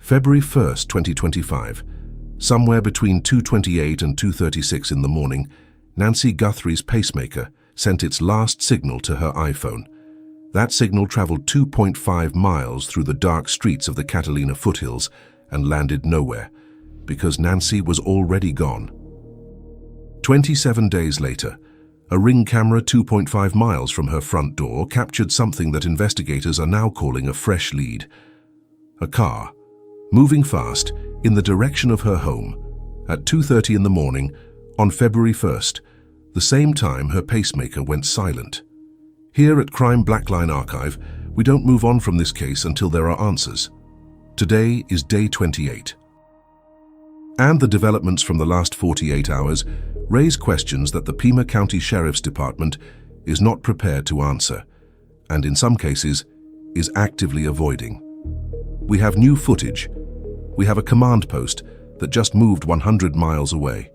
February 1st, 2025. Somewhere between 2:28 and 2:36 in the morning, Nancy Guthrie's pacemaker sent its last signal to her iPhone. That signal traveled 2.5 miles through the dark streets of the Catalina Foothills and landed nowhere, because Nancy was already gone. 27 days later, a Ring camera 2.5 miles from her front door captured something that investigators are now calling a fresh lead. A car, moving fast in the direction of her home, at 2:30 in the morning on February 1st, the same time her pacemaker went silent. Here at Crime Blackline Archive, we don't move on from this case until there are answers. Today is day 28. And the developments from the last 48 hours raise questions that the Pima County Sheriff's Department is not prepared to answer, and in some cases is actively avoiding. We have new footage. We have a command post that just moved 100 miles away.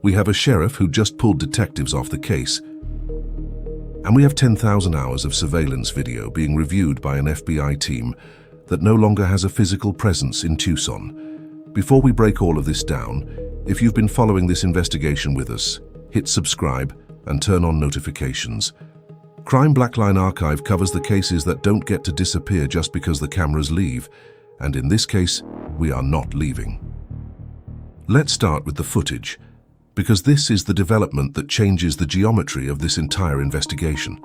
We have a sheriff who just pulled detectives off the case. And we have 10,000 hours of surveillance video being reviewed by an FBI team that no longer has a physical presence in Tucson. Before we break all of this down, if you've been following this investigation with us, hit subscribe and turn on notifications. Crime Blackline Archive covers the cases that don't get to disappear just because the cameras leave, and in this case, we are not leaving. Let's start with the footage, because this is the development that changes the geometry of this entire investigation.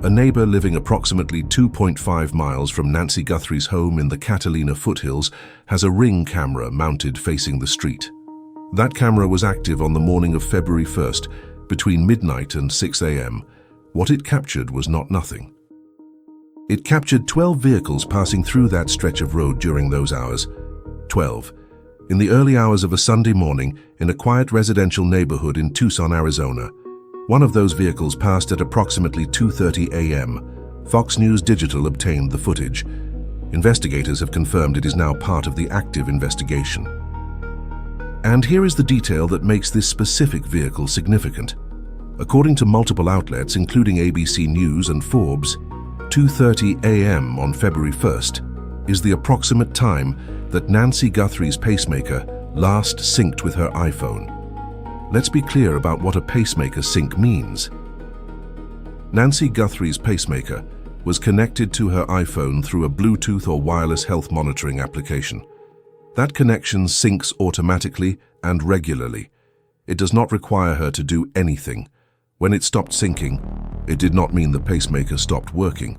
A neighbor living approximately 2.5 miles from Nancy Guthrie's home in the Catalina Foothills has a Ring camera mounted facing the street. That camera was active on the morning of February 1st, between midnight and 6 a.m. What it captured was not nothing. It captured 12 vehicles passing through that stretch of road during those hours. 12. In the early hours of a Sunday morning in a quiet residential neighborhood in Tucson, Arizona. One of those vehicles passed at approximately 2:30 a.m. Fox News Digital obtained the footage. Investigators have confirmed it is now part of the active investigation. And here is the detail that makes this specific vehicle significant. According to multiple outlets, including ABC News and Forbes, 2:30 a.m. on February 1st is the approximate time that Nancy Guthrie's pacemaker last synced with her iPhone. Let's be clear about what a pacemaker sync means. Nancy Guthrie's pacemaker was connected to her iPhone through a Bluetooth or wireless health monitoring application. That connection syncs automatically and regularly. It does not require her to do anything. When it stopped syncing, it did not mean the pacemaker stopped working.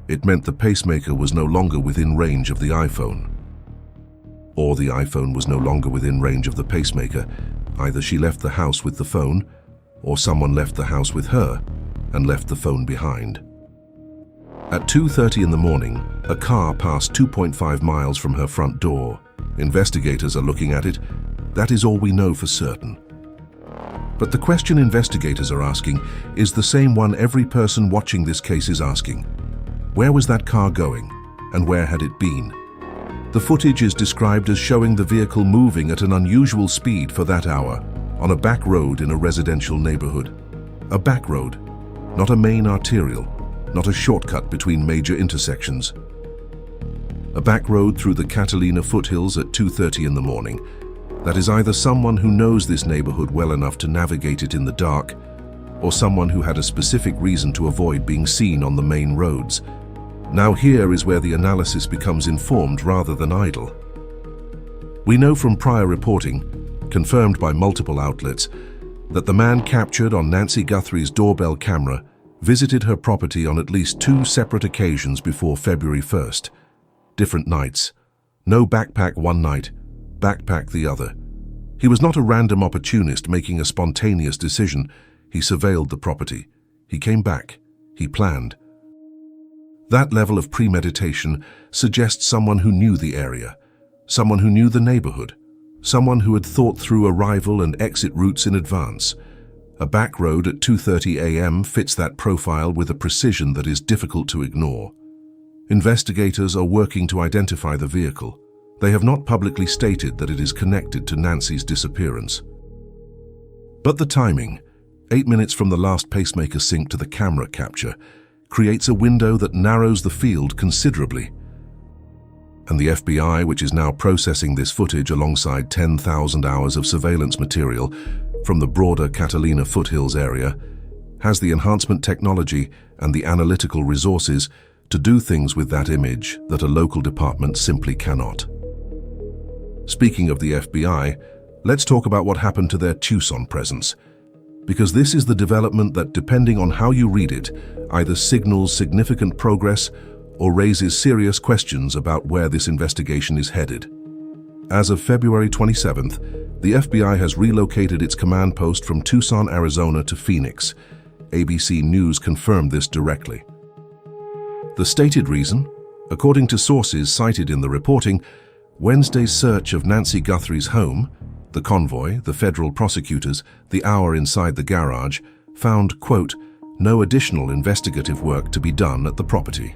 It meant the pacemaker was no longer within range of the iPhone. Or the iPhone was no longer within range of the pacemaker. Either she left the house with the phone, or someone left the house with her and left the phone behind. At 2:30 in the morning, a car passed 2.5 miles from her front door. Investigators are looking at it. That is all we know for certain. But the question investigators are asking is the same one every person watching this case is asking. Where was that car going, and where had it been? The footage is described as showing the vehicle moving at an unusual speed for that hour on a back road in a residential neighborhood. A back road, not a main arterial, not a shortcut between major intersections. A back road through the Catalina Foothills at 2:30 in the morning. That is either someone who knows this neighborhood well enough to navigate it in the dark, or someone who had a specific reason to avoid being seen on the main roads. Now here is where the analysis becomes informed rather than idle. We know from prior reporting, confirmed by multiple outlets, that the man captured on Nancy Guthrie's doorbell camera visited her property on at least 2 separate occasions before February 1st. Different nights. No backpack one night, backpack the other. He was not a random opportunist making a spontaneous decision. He surveilled the property. He came back. He planned. That level of premeditation suggests someone who knew the area, someone who knew the neighborhood, someone who had thought through arrival and exit routes in advance. A back road at 2:30 a.m. fits that profile with a precision that is difficult to ignore. Investigators are working to identify the vehicle. They have not publicly stated that it is connected to Nancy's disappearance. But the timing, 8 minutes from the last pacemaker sync to the camera capture, creates a window that narrows the field considerably. And the FBI, which is now processing this footage alongside 10,000 hours of surveillance material from the broader Catalina Foothills area, has the enhancement technology and the analytical resources to do things with that image that a local department simply cannot. Speaking of the FBI, let's talk about what happened to their Tucson presence, because this is the development that, depending on how you read it, either signals significant progress or raises serious questions about where this investigation is headed. As of February 27th, the FBI has relocated its command post from Tucson, Arizona to Phoenix. ABC News confirmed this directly. The stated reason, according to sources cited in the reporting, Wednesday's search of Nancy Guthrie's home, the convoy, the federal prosecutors, the hour inside the garage, found, quote, no additional investigative work to be done at the property.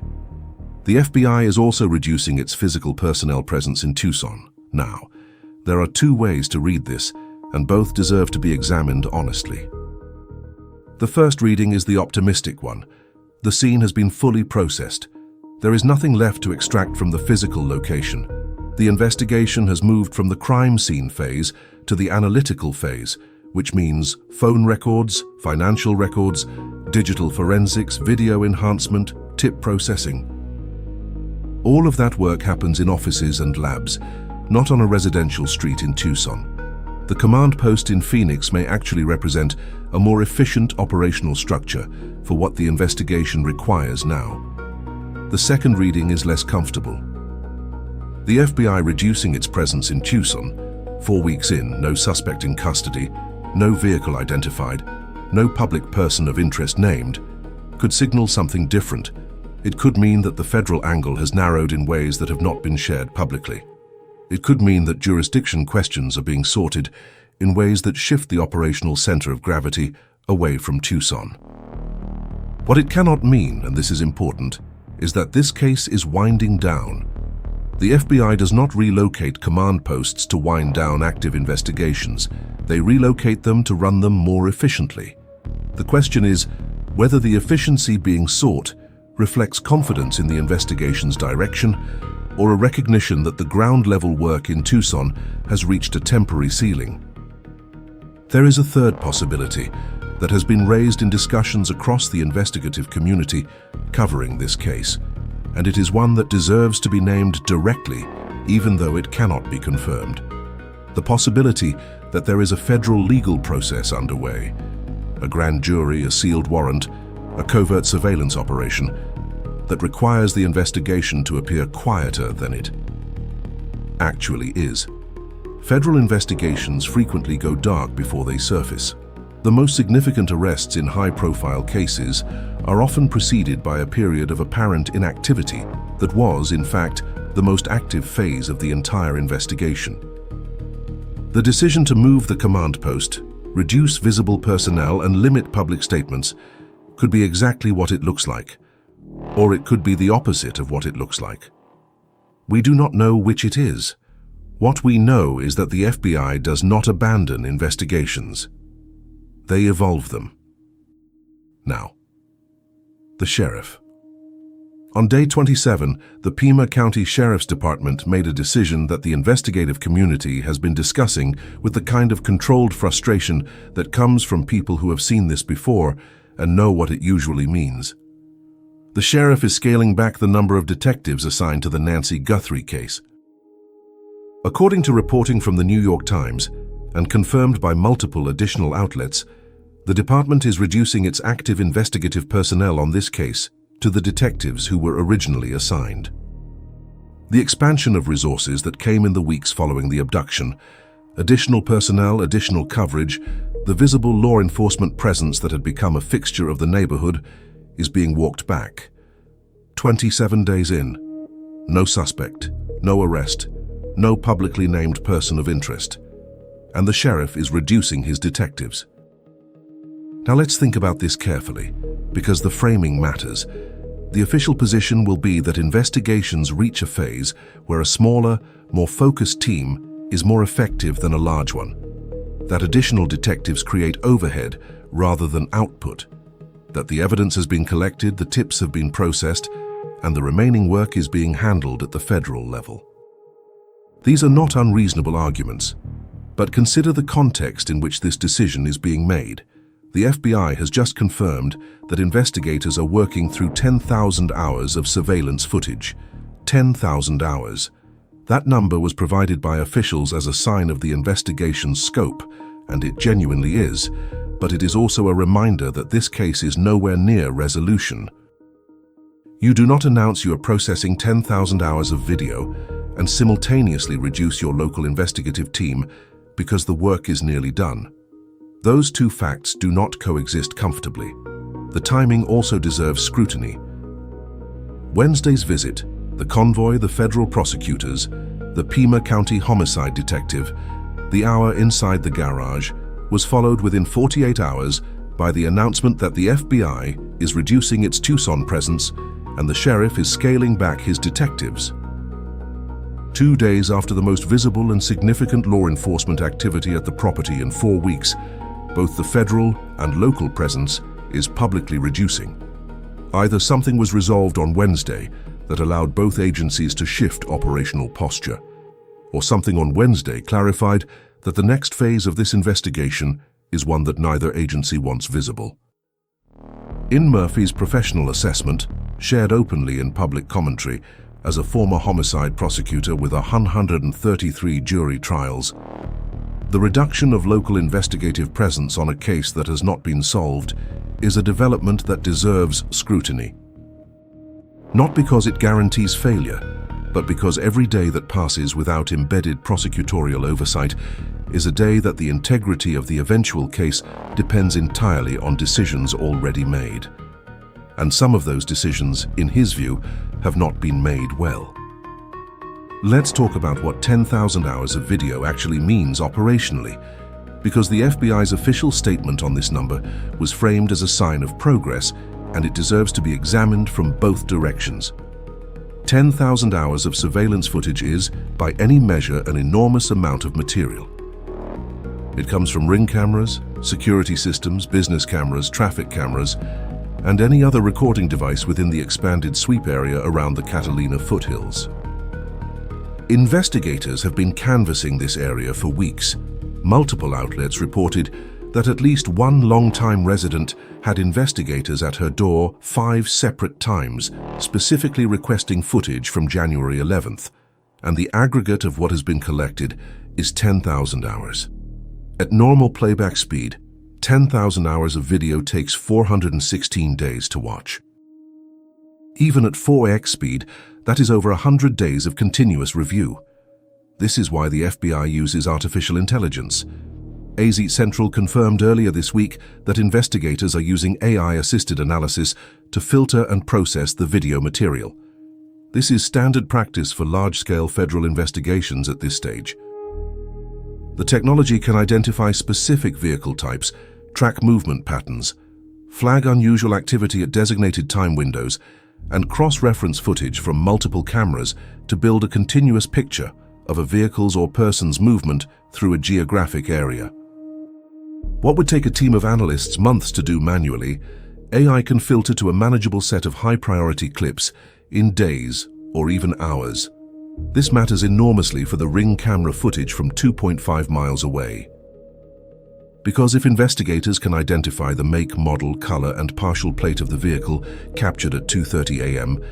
The FBI is also reducing its physical personnel presence in Tucson. Now, there are two ways to read this, and both deserve to be examined honestly. The first reading is the optimistic one. The scene has been fully processed. There is nothing left to extract from the physical location. The investigation has moved from the crime scene phase to the analytical phase, which means phone records, financial records, digital forensics, video enhancement, tip processing. All of that work happens in offices and labs, not on a residential street in Tucson. The command post in Phoenix may actually represent a more efficient operational structure for what the investigation requires now. The second reading is less comfortable. The FBI reducing its presence in Tucson, 4 weeks in, no suspect in custody, no vehicle identified, no public person of interest named, could signal something different. It could mean that the federal angle has narrowed in ways that have not been shared publicly. It could mean that jurisdiction questions are being sorted in ways that shift the operational center of gravity away from Tucson. What it cannot mean, and this is important, is that this case is winding down. The FBI does not relocate command posts to wind down active investigations. They relocate them to run them more efficiently. The question is whether the efficiency being sought reflects confidence in the investigation's direction or a recognition that the ground-level work in Tucson has reached a temporary ceiling. There is a third possibility that has been raised in discussions across the investigative community covering this case, and it is one that deserves to be named directly, even though it cannot be confirmed. The possibility that there is a federal legal process underway, a grand jury, a sealed warrant, a covert surveillance operation, that requires the investigation to appear quieter than it actually is. Federal investigations frequently go dark before they surface. The most significant arrests in high-profile cases are often preceded by a period of apparent inactivity that was, in fact, the most active phase of the entire investigation. The decision to move the command post, reduce visible personnel, and limit public statements could be exactly what it looks like, or it could be the opposite of what it looks like. We do not know which it is. What we know is that the FBI does not abandon investigations. They evolve them. Now, the sheriff. On day 27, the Pima County Sheriff's Department made a decision that the investigative community has been discussing with the kind of controlled frustration that comes from people who have seen this before and know what it usually means. The sheriff is scaling back the number of detectives assigned to the Nancy Guthrie case. According to reporting from the New York Times, and confirmed by multiple additional outlets, the department is reducing its active investigative personnel on this case to the detectives who were originally assigned. The expansion of resources that came in the weeks following the abduction, additional personnel, additional coverage, the visible law enforcement presence that had become a fixture of the neighborhood is being walked back. 27 days in, no suspect, no arrest, no publicly named person of interest, and the sheriff is reducing his detectives. Now let's think about this carefully, because the framing matters. The official position will be that investigations reach a phase where a smaller, more focused team is more effective than a large one. That additional detectives create overhead rather than output. That the evidence has been collected, the tips have been processed, and the remaining work is being handled at the federal level. These are not unreasonable arguments, but consider the context in which this decision is being made. The FBI has just confirmed that investigators are working through 10,000 hours of surveillance footage. 10,000 hours. That number was provided by officials as a sign of the investigation's scope, and it genuinely is, but it is also a reminder that this case is nowhere near resolution. You do not announce you are processing 10,000 hours of video and simultaneously reduce your local investigative team because the work is nearly done. Those two facts do not coexist comfortably. The timing also deserves scrutiny. Wednesday's visit, the convoy, the federal prosecutors, the Pima County homicide detective, the hour inside the garage, was followed within 48 hours by the announcement that the FBI is reducing its Tucson presence and the sheriff is scaling back his detectives. 2 days after the most visible and significant law enforcement activity at the property in 4 weeks, both the federal and local presence is publicly reducing. Either something was resolved on Wednesday that allowed both agencies to shift operational posture, or something on Wednesday clarified that the next phase of this investigation is one that neither agency wants visible. In Murphy's professional assessment, shared openly in public commentary as a former homicide prosecutor with 133 jury trials, the reduction of local investigative presence on a case that has not been solved is a development that deserves scrutiny. Not because it guarantees failure, but because every day that passes without embedded prosecutorial oversight is a day that the integrity of the eventual case depends entirely on decisions already made. And some of those decisions, in his view, have not been made well. Let's talk about what 10,000 hours of video actually means operationally, because the FBI's official statement on this number was framed as a sign of progress, and it deserves to be examined from both directions. 10,000 hours of surveillance footage is, by any measure, an enormous amount of material. It comes from ring cameras, security systems, business cameras, traffic cameras, and any other recording device within the expanded sweep area around the Catalina Foothills. Investigators have been canvassing this area for weeks. Multiple outlets reported that at least one longtime resident had investigators at her door 5 separate times, specifically requesting footage from January 11th, and the aggregate of what has been collected is 10,000 hours. At normal playback speed, 10,000 hours of video takes 416 days to watch. Even at 4x speed, that is over 100 days of continuous review. This is why the FBI uses artificial intelligence. AZ Central confirmed earlier this week that investigators are using AI-assisted analysis to filter and process the video material. This is standard practice for large-scale federal investigations at this stage. The technology can identify specific vehicle types, track movement patterns, flag unusual activity at designated time windows, and cross-reference footage from multiple cameras to build a continuous picture of a vehicle's or person's movement through a geographic area. What would take a team of analysts months to do manually, AI can filter to a manageable set of high-priority clips in days or even hours. This matters enormously for the ring camera footage from 2.5 miles away. Because if investigators can identify the make, model, color, and partial plate of the vehicle captured at 2:30 a.m.,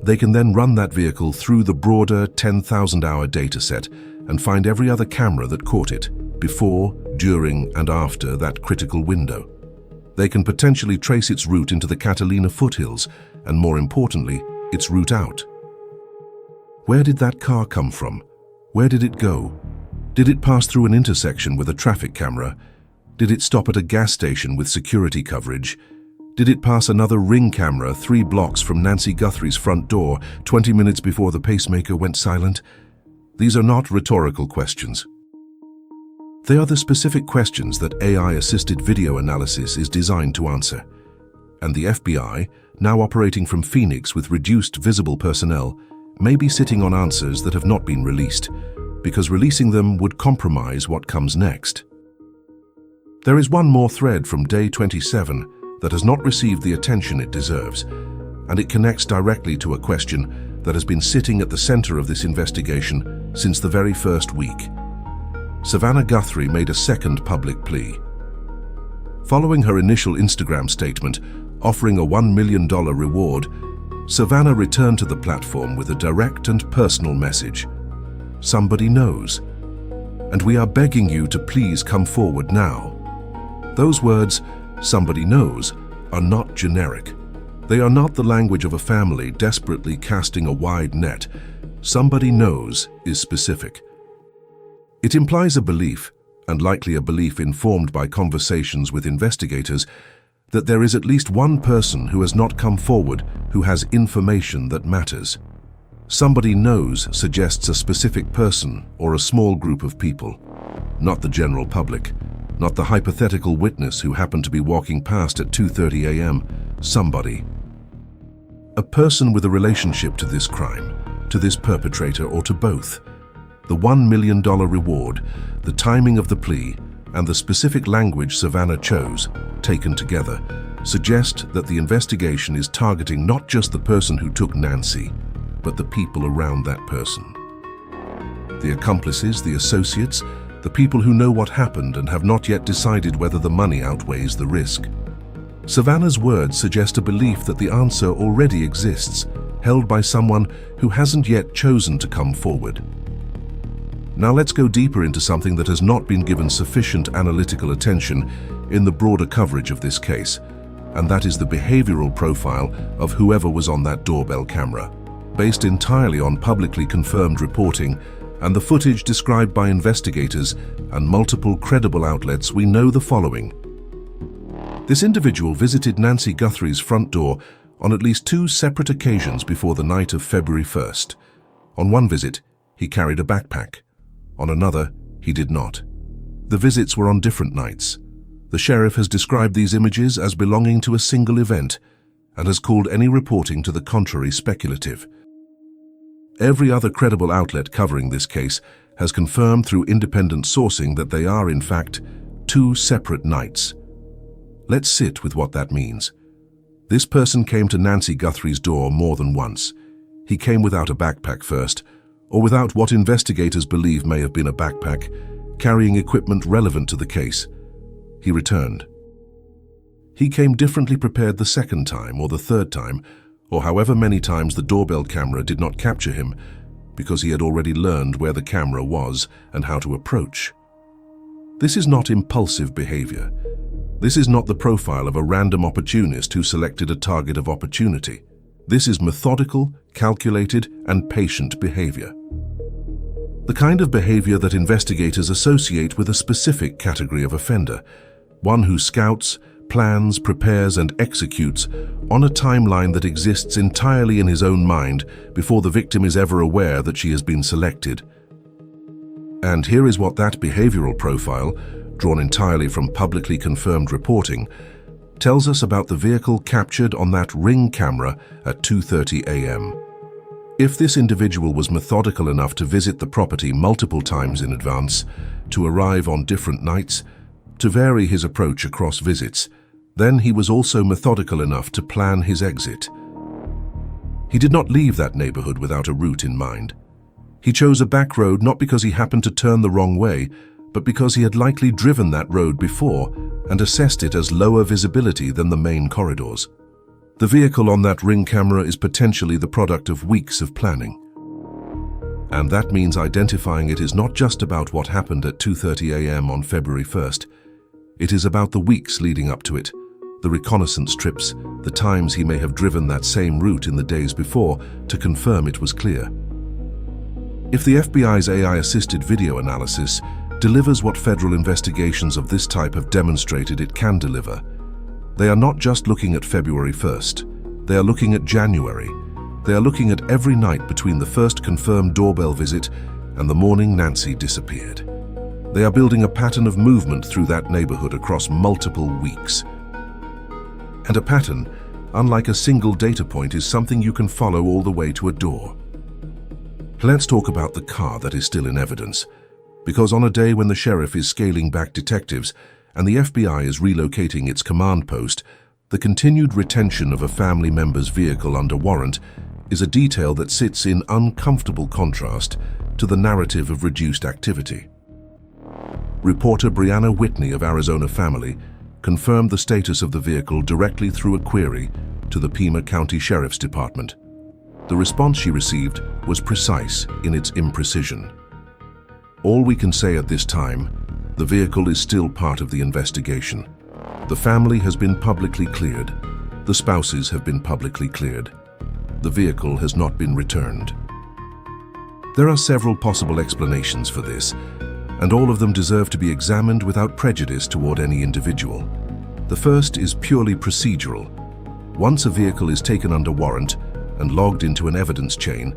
they can then run that vehicle through the broader 10,000-hour dataset and find every other camera that caught it, before, during, and after that critical window. They can potentially trace its route into the Catalina Foothills, and more importantly, its route out. Where did that car come from? Where did it go? Did it pass through an intersection with a traffic camera? Did it stop at a gas station with security coverage? Did it pass another ring camera 3 blocks from Nancy Guthrie's front door 20 minutes before the pacemaker went silent? These are not rhetorical questions. They are the specific questions that AI-assisted video analysis is designed to answer. And the FBI, now operating from Phoenix with reduced visible personnel, may be sitting on answers that have not been released, because releasing them would compromise what comes next. There is one more thread from day 27 that has not received the attention it deserves, and it connects directly to a question that has been sitting at the center of this investigation since the very first week. Savannah Guthrie made a second public plea. Following her initial Instagram statement offering a $1 million reward, Savannah returned to the platform with a direct and personal message. Somebody knows, and we are begging you to please come forward now. Those words, somebody knows, are not generic. They are not the language of a family desperately casting a wide net. Somebody knows is specific. It implies a belief, and likely a belief informed by conversations with investigators, that there is at least one person who has not come forward who has information that matters. Somebody knows suggests a specific person or a small group of people, not the general public, not the hypothetical witness who happened to be walking past at 2:30 a.m. Somebody. A person with a relationship to this crime, to this perpetrator, or to both. The $1 million reward, the timing of the plea, and the specific language Savannah chose, taken together, suggest that the investigation is targeting not just the person who took Nancy, but the people around that person. The accomplices, the associates, the people who know what happened and have not yet decided whether the money outweighs the risk. Savannah's words suggest a belief that the answer already exists, held by someone who hasn't yet chosen to come forward. Now let's go deeper into something that has not been given sufficient analytical attention in the broader coverage of this case, and that is the behavioral profile of whoever was on that doorbell camera. Based entirely on publicly confirmed reporting and the footage described by investigators and multiple credible outlets, we know the following. This individual visited Nancy Guthrie's front door on at least 2 separate occasions before the night of February 1st. On one visit, he carried a backpack. On another, he did not. The visits were on different nights. The sheriff has described these images as belonging to a single event and has called any reporting to the contrary speculative. Every other credible outlet covering this case has confirmed through independent sourcing that they are, in fact, 2 separate nights. Let's sit with what that means. This person came to Nancy Guthrie's door more than once. He came without a backpack first, or without what investigators believe may have been a backpack, carrying equipment relevant to the case. He returned. He came differently prepared the second time or the third time, or however many times the doorbell camera did not capture him, because he had already learned where the camera was and how to approach. This is not impulsive behavior. This is not the profile of a random opportunist who selected a target of opportunity. This is methodical, calculated, and patient behavior. The kind of behavior that investigators associate with a specific category of offender, one who scouts, plans, prepares, and executes on a timeline that exists entirely in his own mind before the victim is ever aware that she has been selected. And here is what that behavioral profile, drawn entirely from publicly confirmed reporting, tells us about the vehicle captured on that Ring camera at 2:30 a.m. If this individual was methodical enough to visit the property multiple times in advance, to arrive on different nights, to vary his approach across visits, then he was also methodical enough to plan his exit. He did not leave that neighborhood without a route in mind. He chose a back road not because he happened to turn the wrong way, but because he had likely driven that road before and assessed it as lower visibility than the main corridors. The vehicle on that Ring camera is potentially the product of weeks of planning. And that means identifying it is not just about what happened at 2:30 a.m. on February 1st. It is about the weeks leading up to it, the reconnaissance trips, the times he may have driven that same route in the days before to confirm it was clear. If the FBI's AI-assisted video analysis delivers what federal investigations of this type have demonstrated it can deliver, they are not just looking at February 1st. They are looking at January. They are looking at every night between the first confirmed doorbell visit and the morning Nancy disappeared. They are building a pattern of movement through that neighborhood across multiple weeks. And a pattern, unlike a single data point, is something you can follow all the way to a door. Let's talk about the car that is still in evidence, because on a day when the sheriff is scaling back detectives and the FBI is relocating its command post, The continued retention of a family member's vehicle under warrant is a detail that sits in uncomfortable contrast to the narrative of reduced activity. Reporter Brianna Whitney of Arizona Family confirmed the status of the vehicle directly through a query to the Pima County Sheriff's Department. The response she received was precise in its imprecision. All we can say at this time, the vehicle is still part of the investigation. The family has been publicly cleared. The spouses have been publicly cleared. The vehicle has not been returned. There are several possible explanations for this, and all of them deserve to be examined without prejudice toward any individual. The first is purely procedural. Once a vehicle is taken under warrant and logged into an evidence chain,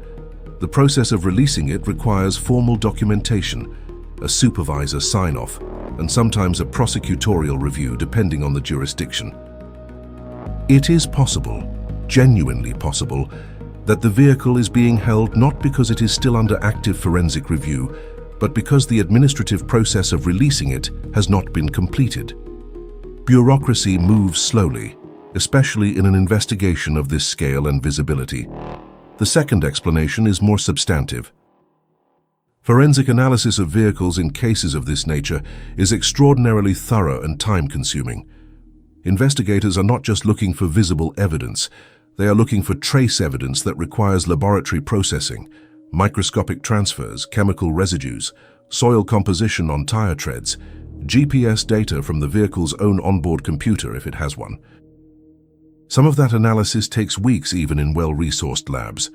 the process of releasing it requires formal documentation, a supervisor sign-off, and sometimes a prosecutorial review depending on the jurisdiction. It is possible, genuinely possible, that the vehicle is being held not because it is still under active forensic review, but because the administrative process of releasing it has not been completed. Bureaucracy moves slowly, especially in an investigation of this scale and visibility. The second explanation is more substantive. Forensic analysis of vehicles in cases of this nature is extraordinarily thorough and time-consuming. Investigators are not just looking for visible evidence, they are looking for trace evidence that requires laboratory processing, microscopic transfers, chemical residues, soil composition on tire treads, GPS data from the vehicle's own onboard computer if it has one. Some of that analysis takes weeks even in well-resourced labs.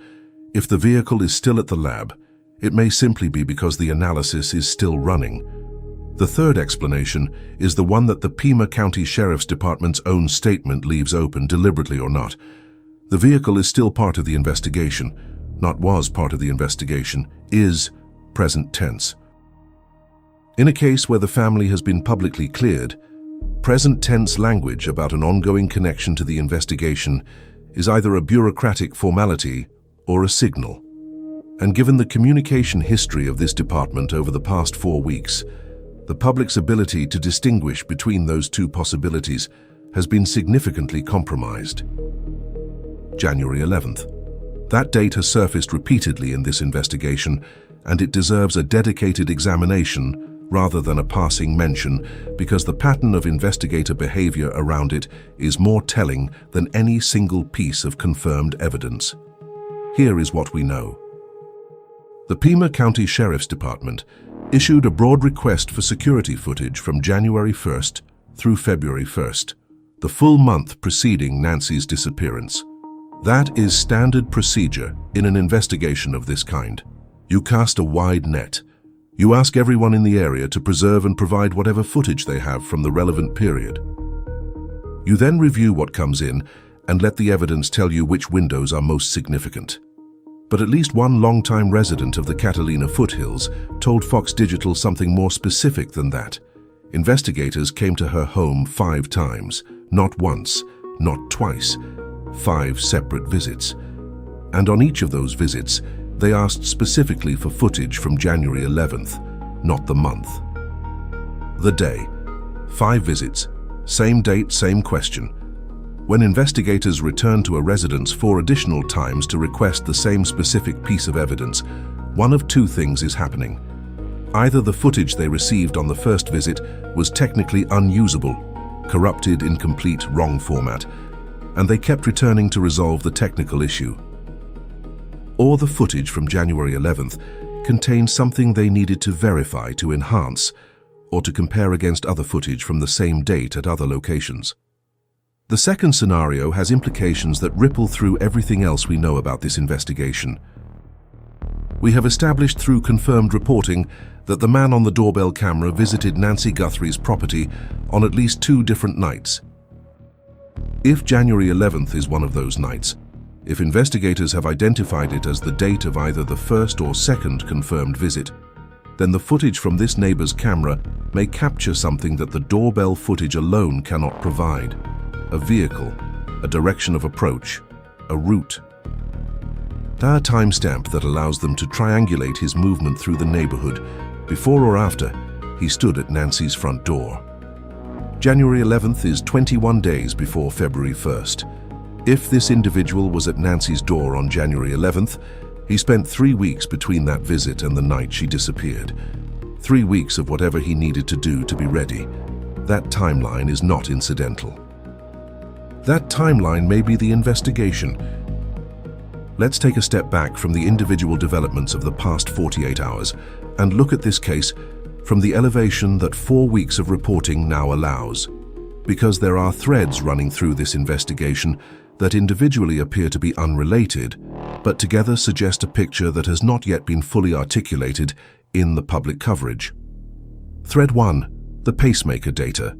If the vehicle is still at the lab, it may simply be because the analysis is still running. The third explanation is the one that the Pima County Sheriff's Department's own statement leaves open, deliberately or not. The vehicle is still part of the investigation, not was part of the investigation, is present tense. In a case where the family has been publicly cleared, present tense language about an ongoing connection to the investigation is either a bureaucratic formality or a signal. And given the communication history of this department over the past 4 weeks, the public's ability to distinguish between those two possibilities has been significantly compromised. January 11th. That date has surfaced repeatedly in this investigation, and it deserves a dedicated examination rather than a passing mention because the pattern of investigator behavior around it is more telling than any single piece of confirmed evidence. Here is what we know. The Pima County Sheriff's Department issued a broad request for security footage from January 1st through February 1st, the full month preceding Nancy's disappearance. That is standard procedure in an investigation of this kind. You cast a wide net. You ask everyone in the area to preserve and provide whatever footage they have from the relevant period. You then review what comes in and let the evidence tell you which windows are most significant. But at least one longtime resident of the Catalina Foothills told Fox Digital something more specific than that. Investigators came to her home 5 times, not once, not twice, 5 separate visits. And on each of those visits, they asked specifically for footage from January 11th, not the month. The day. 5 visits, same date, same question. When investigators returned to a residence 4 additional times to request the same specific piece of evidence, one of 2 things is happening. Either the footage they received on the first visit was technically unusable, corrupted, incomplete, wrong format, and they kept returning to resolve the technical issue. Or the footage from January 11th contained something they needed to verify to enhance or to compare against other footage from the same date at other locations. The second scenario has implications that ripple through everything else we know about this investigation. We have established through confirmed reporting that the man on the doorbell camera visited Nancy Guthrie's property on at least 2 different nights. If January 11th is one of those nights, if investigators have identified it as the date of either the first or second confirmed visit, then the footage from this neighbor's camera may capture something that the doorbell footage alone cannot provide: a vehicle, a direction of approach, a route. A timestamp that allows them to triangulate his movement through the neighborhood before or after he stood at Nancy's front door. January 11th is 21 days before February 1st. If this individual was at Nancy's door on January 11th, he spent 3 weeks between that visit and the night she disappeared. 3 weeks of whatever he needed to do to be ready. That timeline is not incidental. That timeline may be the investigation. Let's take a step back from the individual developments of the past 48 hours and look at this case from the elevation that 4 weeks of reporting now allows. Because there are threads running through this investigation that individually appear to be unrelated, but together suggest a picture that has not yet been fully articulated in the public coverage. Thread 1. The pacemaker data.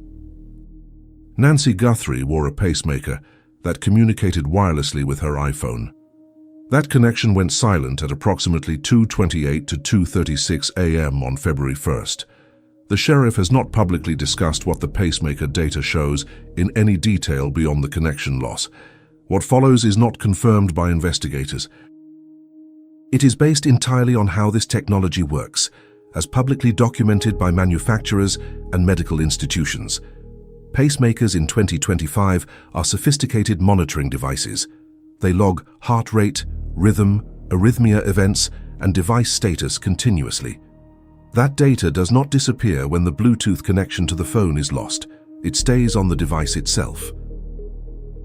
Nancy Guthrie wore a pacemaker that communicated wirelessly with her iPhone. That connection went silent at approximately 2:28 to 2:36 a.m. on February 1st. The sheriff has not publicly discussed what the pacemaker data shows in any detail beyond the connection loss. What follows is not confirmed by investigators. It is based entirely on how this technology works, as publicly documented by manufacturers and medical institutions. Pacemakers in 2025 are sophisticated monitoring devices. They log heart rate, rhythm, arrhythmia events, and device status continuously. That data does not disappear when the Bluetooth connection to the phone is lost. It stays on the device itself.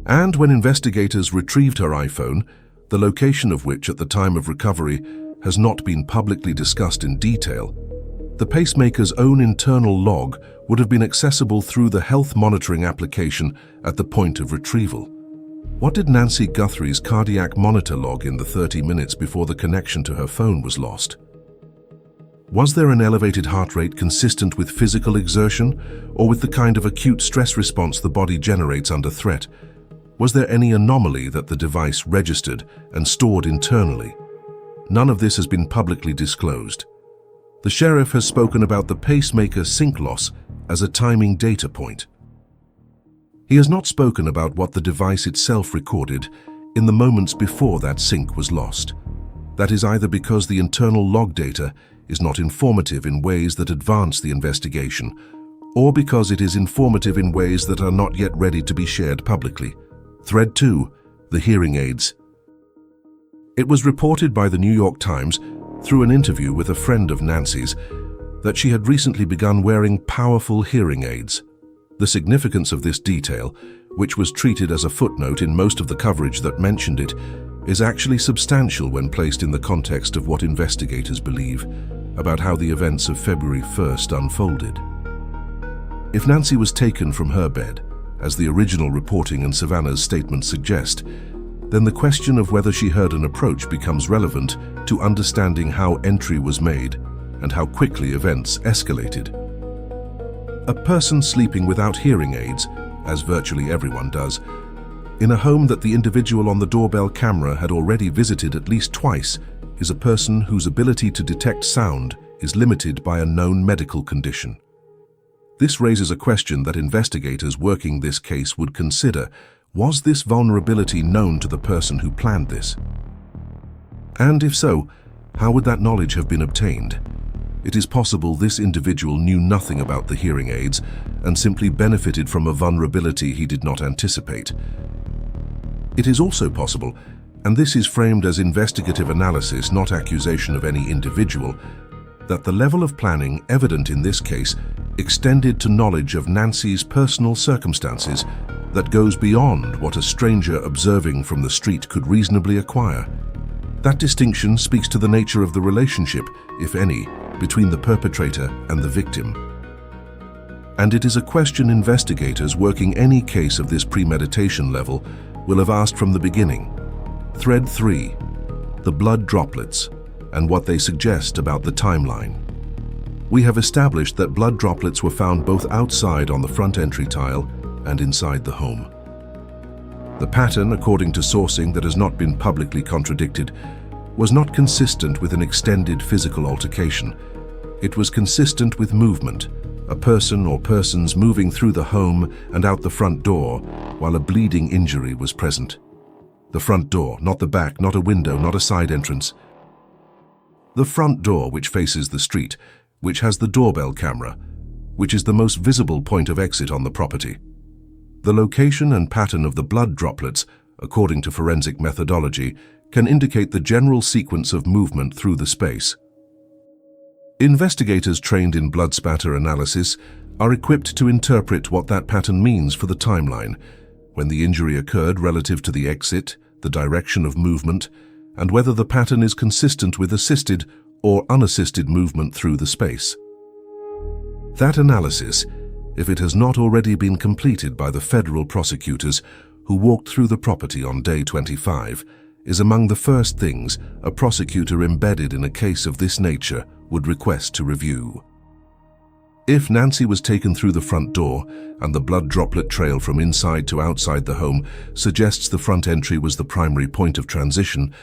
And when investigators retrieved her iPhone, the location of which at the time of recovery has not been publicly discussed in detail, the pacemaker's own internal log would have been accessible through the health monitoring application at the point of retrieval. What did Nancy Guthrie's cardiac monitor log in the 30 minutes before the connection to her phone was lost? Was there an elevated heart rate consistent with physical exertion or with the kind of acute stress response the body generates under threat? Was there any anomaly that the device registered and stored internally? None of this has been publicly disclosed. The sheriff has spoken about the pacemaker sync loss as a timing data point. He has not spoken about what the device itself recorded in the moments before that sync was lost. That is either because the internal log data is not informative in ways that advance the investigation, or because it is informative in ways that are not yet ready to be shared publicly. Thread 2. The hearing aids. It was reported by the New York Times through an interview with a friend of Nancy's that she had recently begun wearing powerful hearing aids. The significance of this detail, which was treated as a footnote in most of the coverage that mentioned it, is actually substantial when placed in the context of what investigators believe about how the events of February 1st unfolded. If Nancy was taken from her bed, as the original reporting and Savannah's statements suggest, then the question of whether she heard an approach becomes relevant to understanding how entry was made and how quickly events escalated. A person sleeping without hearing aids, as virtually everyone does, in a home that the individual on the doorbell camera had already visited at least twice, is a person whose ability to detect sound is limited by a known medical condition. This raises a question that investigators working this case would consider. Was this vulnerability known to the person who planned this? And if so, how would that knowledge have been obtained? It is possible this individual knew nothing about the hearing aids and simply benefited from a vulnerability he did not anticipate. It is also possible, and this is framed as investigative analysis, not accusation of any individual, that the level of planning evident in this case extended to knowledge of Nancy's personal circumstances that goes beyond what a stranger observing from the street could reasonably acquire. That distinction speaks to the nature of the relationship, if any, between the perpetrator and the victim. And it is a question investigators working any case of this premeditation level will have asked from the beginning. Thread 3. The blood droplets and what they suggest about the timeline. We have established that blood droplets were found both outside on the front entry tile and inside the home. The pattern, according to sourcing that has not been publicly contradicted, was not consistent with an extended physical altercation. It was consistent with movement, a person or persons moving through the home and out the front door while a bleeding injury was present. The front door, not the back, not a window, not a side entrance. The front door, which faces the street, which has the doorbell camera, which is the most visible point of exit on the property. The location and pattern of the blood droplets, according to forensic methodology, can indicate the general sequence of movement through the space. Investigators trained in blood spatter analysis are equipped to interpret what that pattern means for the timeline, when the injury occurred relative to the exit, the direction of movement, and whether the pattern is consistent with assisted or unassisted movement through the space. That analysis, if it has not already been completed by the federal prosecutors who walked through the property on day 25, is among the first things a prosecutor embedded in a case of this nature would request to review. If Nancy was taken through the front door and the blood droplet trail from inside to outside the home suggests the front entry was the primary point of transition,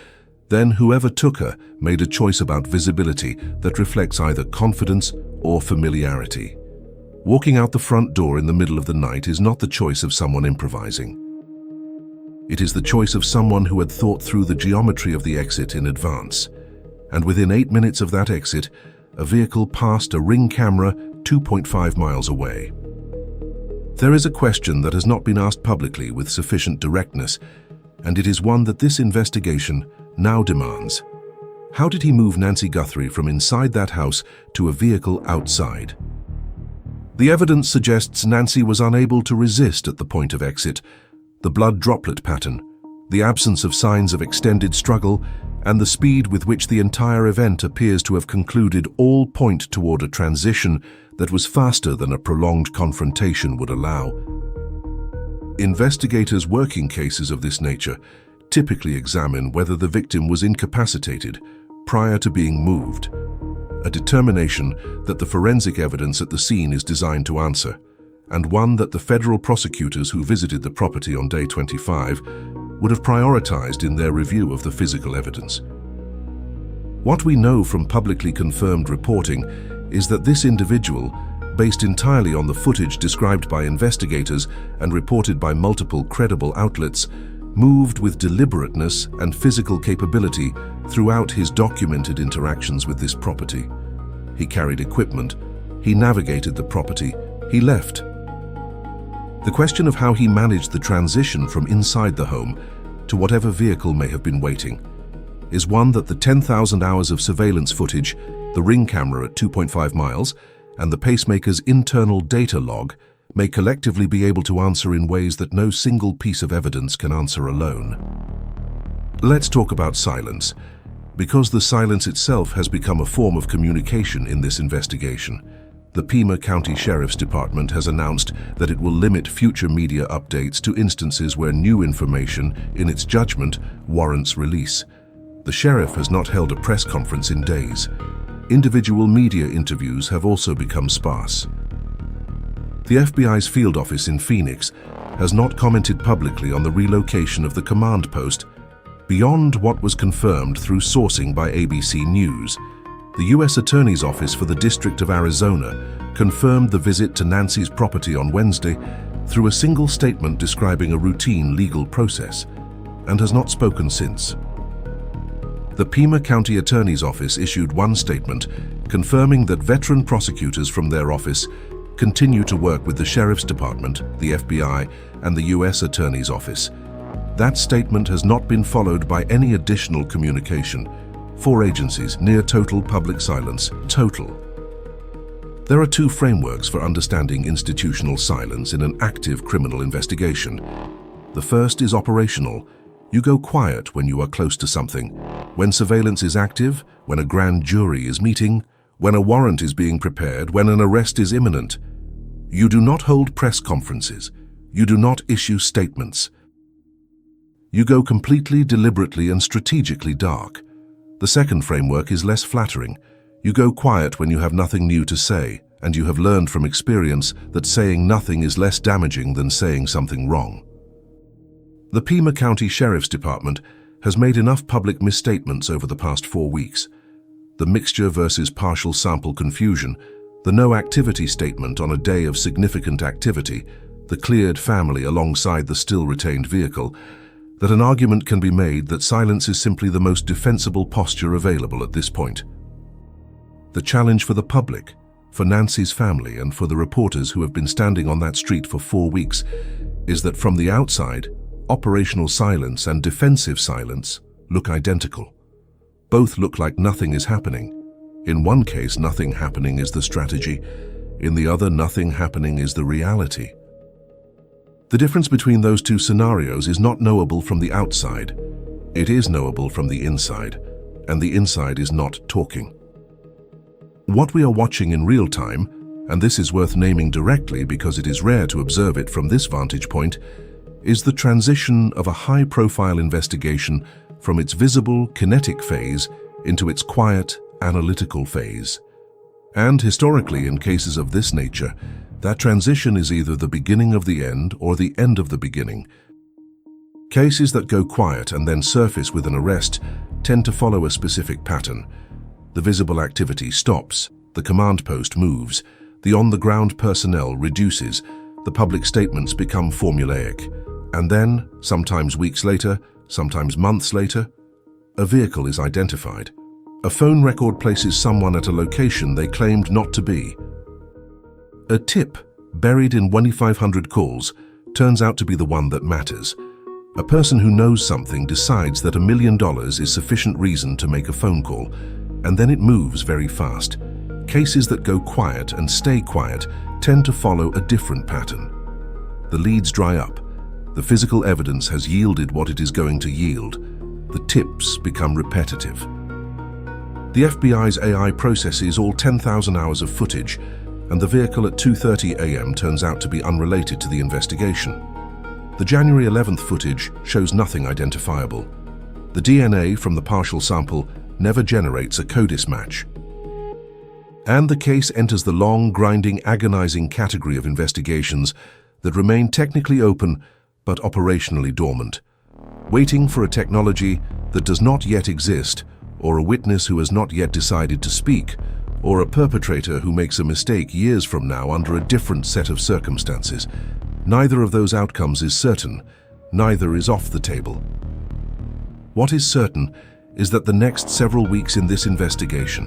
then whoever took her made a choice about visibility that reflects either confidence or familiarity. Walking out the front door in the middle of the night is not the choice of someone improvising. It is the choice of someone who had thought through the geometry of the exit in advance. And within 8 minutes of that exit, a vehicle passed a ring camera 2.5 miles away. There is a question that has not been asked publicly with sufficient directness, and it is one that this investigation now demands. How did he move Nancy Guthrie from inside that house to a vehicle outside? The evidence suggests Nancy was unable to resist at the point of exit. The blood droplet pattern, the absence of signs of extended struggle, and the speed with which the entire event appears to have concluded all point toward a transition that was faster than a prolonged confrontation would allow. Investigators working cases of this nature typically examine whether the victim was incapacitated prior to being moved, a determination that the forensic evidence at the scene is designed to answer, and one that the federal prosecutors who visited the property on day 25 would have prioritized in their review of the physical evidence. What we know from publicly confirmed reporting is that this individual, based entirely on the footage described by investigators and reported by multiple credible outlets, moved with deliberateness and physical capability throughout his documented interactions with this property. He carried equipment, he navigated the property, he left. The question of how he managed the transition from inside the home to whatever vehicle may have been waiting is one that the 10,000 hours of surveillance footage, the ring camera at 2.5 miles, and the pacemaker's internal data log may collectively be able to answer in ways that no single piece of evidence can answer alone. Let's talk about silence, because the silence itself has become a form of communication in this investigation. The Pima County Sheriff's Department has announced that it will limit future media updates to instances where new information, in its judgment, warrants release. The sheriff has not held a press conference in days. Individual media interviews have also become sparse. The FBI's field office in Phoenix has not commented publicly on the relocation of the command post beyond what was confirmed through sourcing by ABC News. The U.S. Attorney's Office for the District of Arizona confirmed the visit to Nancy's property on Wednesday through a single statement describing a routine legal process, and has not spoken since. The Pima County Attorney's Office issued one statement confirming that veteran prosecutors from their office continue to work with the Sheriff's Department, the FBI, and the U.S. Attorney's Office. That statement has not been followed by any additional communication. 4 agencies, near total public silence. Total. There are 2 frameworks for understanding institutional silence in an active criminal investigation. The first is operational. You go quiet when you are close to something. When surveillance is active, when a grand jury is meeting, when a warrant is being prepared, when an arrest is imminent. You do not hold press conferences. You do not issue statements. You go completely, deliberately, and strategically dark. The second framework is less flattering. You go quiet when you have nothing new to say, and you have learned from experience that saying nothing is less damaging than saying something wrong. The Pima County Sheriff's Department has made enough public misstatements over the past 4 weeks. The mixture versus partial sample confusion, the no activity statement on a day of significant activity, the cleared family alongside the still retained vehicle, that an argument can be made that silence is simply the most defensible posture available at this point. The challenge for the public, for Nancy's family and for the reporters who have been standing on that street for 4 weeks is that from the outside, operational silence and defensive silence look identical. Both look like nothing is happening. In one case, nothing happening is the strategy. In the other, nothing happening is the reality. The difference between those two scenarios is not knowable from the outside. It is knowable from the inside, and the inside is not talking. What we are watching in real time, and this is worth naming directly because it is rare to observe it from this vantage point, is the transition of a high-profile investigation from its visible, kinetic phase into its quiet, analytical phase. And historically, in cases of this nature, that transition is either the beginning of the end or the end of the beginning. Cases that go quiet and then surface with an arrest tend to follow a specific pattern. The visible activity stops, the command post moves, the on-the-ground personnel reduces, the public statements become formulaic. And then, sometimes weeks later, sometimes months later, a vehicle is identified. A phone record places someone at a location they claimed not to be. A tip, buried in 2,500 calls, turns out to be the one that matters. A person who knows something decides that $1 million is sufficient reason to make a phone call, and then it moves very fast. Cases that go quiet and stay quiet tend to follow a different pattern. The leads dry up. The physical evidence has yielded what it is going to yield. The tips become repetitive. The FBI's AI processes all 10,000 hours of footage, and the vehicle at 2:30 a.m. turns out to be unrelated to the investigation. The January 11th footage shows nothing identifiable. The DNA from the partial sample never generates a CODIS match. And the case enters the long, grinding, agonizing category of investigations that remain technically open but operationally dormant, waiting for a technology that does not yet exist, or a witness who has not yet decided to speak, or a perpetrator who makes a mistake years from now under a different set of circumstances. Neither of those outcomes is certain. Neither is off the table. What is certain is that the next several weeks in this investigation,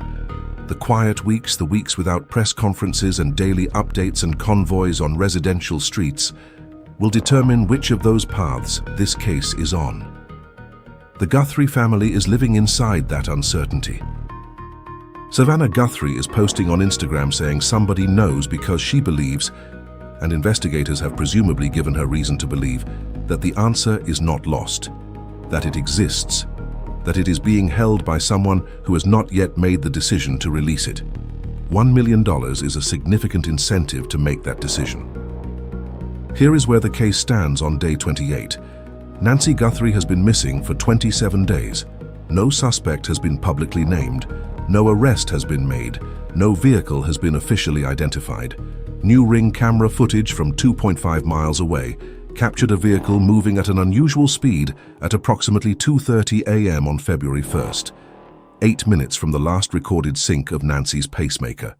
the quiet weeks, the weeks without press conferences and daily updates and convoys on residential streets, will determine which of those paths this case is on. The Guthrie family is living inside that uncertainty. Savannah Guthrie is posting on Instagram saying somebody knows because she believes, and investigators have presumably given her reason to believe, that the answer is not lost, that it exists, that it is being held by someone who has not yet made the decision to release it. $1 million is a significant incentive to make that decision. Here is where the case stands on day 28. Nancy Guthrie has been missing for 27 days. No suspect has been publicly named. No arrest has been made. No vehicle has been officially identified. New Ring camera footage from 2.5 miles away captured a vehicle moving at an unusual speed at approximately 2:30 a.m. on February 1st, 8 minutes from the last recorded sync of Nancy's pacemaker.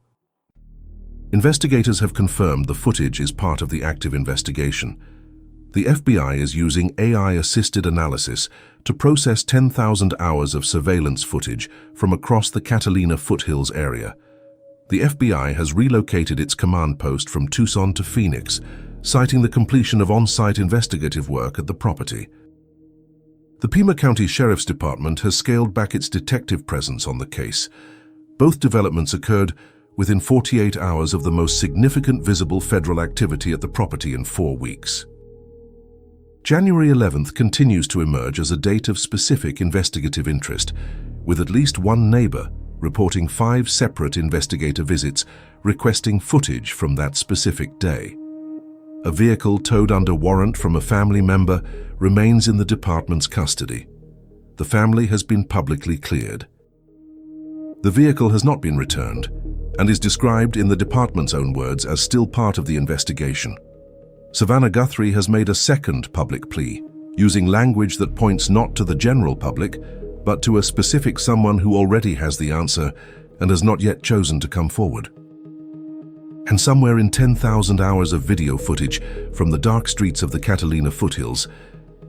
Investigators have confirmed the footage is part of the active investigation. The FBI is using AI-assisted analysis to process 10,000 hours of surveillance footage from across the Catalina Foothills area. The FBI has relocated its command post from Tucson to Phoenix, citing the completion of on-site investigative work at the property. The Pima County Sheriff's Department has scaled back its detective presence on the case. Both developments occurred within 48 hours of the most significant visible federal activity at the property in 4 weeks. January 11th continues to emerge as a date of specific investigative interest, with at least one neighbor reporting 5 separate investigator visits requesting footage from that specific day. A vehicle towed under warrant from a family member remains in the department's custody. The family has been publicly cleared. The vehicle has not been returned and is described in the department's own words as still part of the investigation. Savannah Guthrie has made a second public plea, using language that points not to the general public, but to a specific someone who already has the answer and has not yet chosen to come forward. And somewhere in 10,000 hours of video footage from the dark streets of the Catalina Foothills,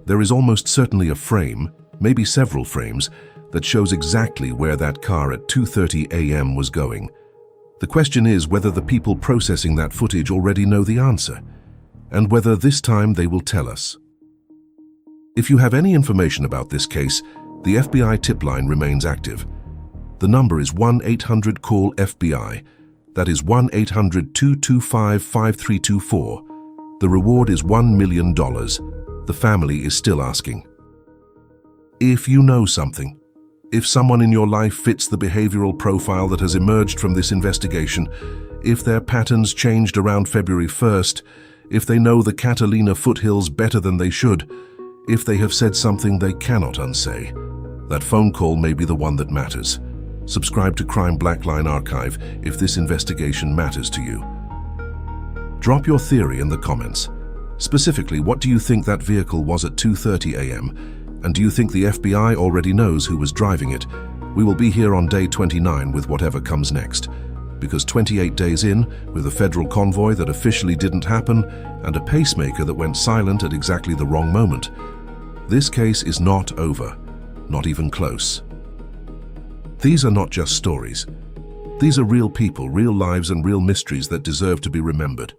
there is almost certainly a frame, maybe several frames, that shows exactly where that car at 2:30 a.m. was going. The question is whether the people processing that footage already know the answer, and whether this time they will tell us. If you have any information about this case, the FBI tip line remains active. The number is 1-800-CALL-FBI. That is 1-800-225-5324. The reward is $1 million. The family is still asking. If you know something, if someone in your life fits the behavioral profile that has emerged from this investigation, if their patterns changed around February 1st, if they know the Catalina Foothills better than they should, if they have said something they cannot unsay, that phone call may be the one that matters. Subscribe to Crime Blackline Archive if this investigation matters to you. Drop your theory in the comments. Specifically, what do you think that vehicle was at 2:30 a.m.? And do you think the FBI already knows who was driving it? We will be here on day 29 with whatever comes next. Because 28 days in, with a federal convoy that officially didn't happen, and a pacemaker that went silent at exactly the wrong moment, this case is not over, not even close. These are not just stories. These are real people, real lives, and real mysteries that deserve to be remembered.